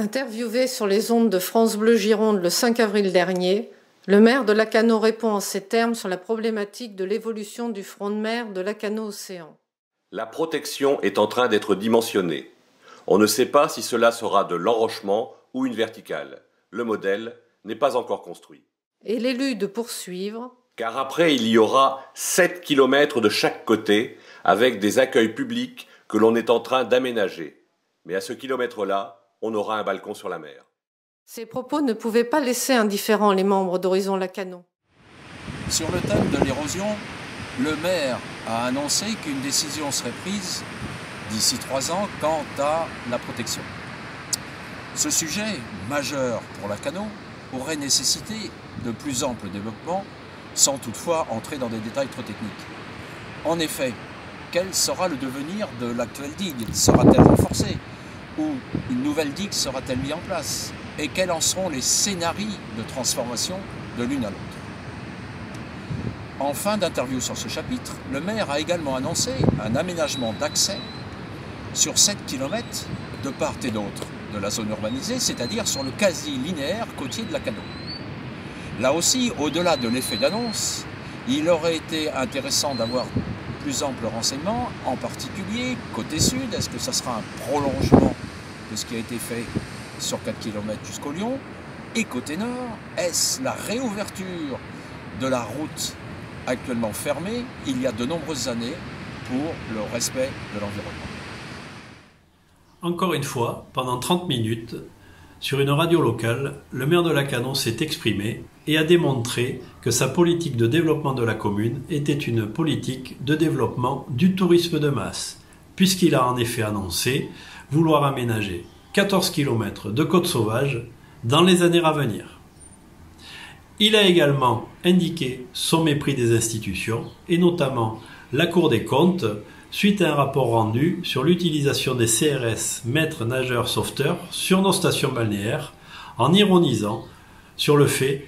Interviewé sur les ondes de France Bleu Gironde le 5 avril dernier, le maire de Lacanau répond en ces termes sur la problématique de l'évolution du front de mer de Lacanau-Océan. La protection est en train d'être dimensionnée. On ne sait pas si cela sera de l'enrochement ou une verticale. Le modèle n'est pas encore construit. Et l'élu de poursuivre. Car après, il y aura 7 km de chaque côté, avec des accueils publics que l'on est en train d'aménager. Mais à ce kilomètre-là, on aura un balcon sur la mer. Ces propos ne pouvaient pas laisser indifférents les membres d'Horizon Lacanau. Sur le thème de l'érosion, le maire a annoncé qu'une décision serait prise d'ici 3 ans quant à la protection. Ce sujet, majeur pour Lacanau, aurait nécessité de plus amples développements, sans toutefois entrer dans des détails trop techniques. En effet, quel sera le devenir de l'actuelle digue? Sera-t-elle renforcée? Ou une nouvelle digue sera-t-elle mise en place? Et quels en seront les scénarios de transformation de l'une à l'autre? En fin d'interview sur ce chapitre, le maire a également annoncé un aménagement d'accès sur 7 km de part et d'autre de la zone urbanisée, c'est-à-dire sur le quasi-linéaire côtier de Lacanau. Là aussi, au-delà de l'effet d'annonce, il aurait été intéressant d'avoir plus ample renseignement, en particulier côté sud. Est-ce que ça sera un prolongement de ce qui a été fait sur 4 km jusqu'au Lyon? Et côté nord, est-ce la réouverture de la route actuellement fermée il y a de nombreuses années pour le respect de l'environnement? Encore une fois, pendant 30 minutes, sur une radio locale, le maire de Lacanau s'est exprimé et a démontré que sa politique de développement de la commune était une politique de développement du tourisme de masse, puisqu'il a en effet annoncé vouloir aménager 14 km de côte sauvage dans les années à venir. Il a également indiqué son mépris des institutions, et notamment la Cour des comptes, suite à un rapport rendu sur l'utilisation des CRS maîtres nageurs sauveteurs sur nos stations balnéaires, en ironisant sur le fait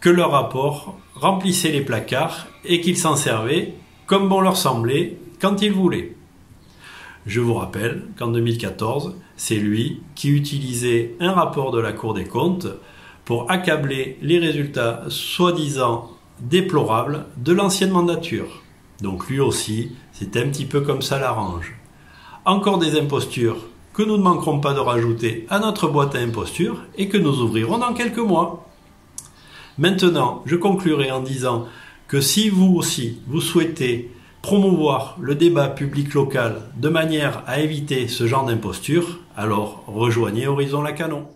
que leur rapport remplissait les placards et qu'ils s'en servaient comme bon leur semblait quand ils voulaient. Je vous rappelle qu'en 2014, c'est lui qui utilisait un rapport de la Cour des comptes pour accabler les résultats soi-disant déplorables de l'ancienne mandature. Donc lui aussi, c'est un petit peu comme ça l'arrange. Encore des impostures que nous ne manquerons pas de rajouter à notre boîte à impostures et que nous ouvrirons dans quelques mois. Maintenant, je conclurai en disant que si vous aussi, vous souhaitez promouvoir le débat public local de manière à éviter ce genre d'imposture, alors rejoignez Horizon Lacanau.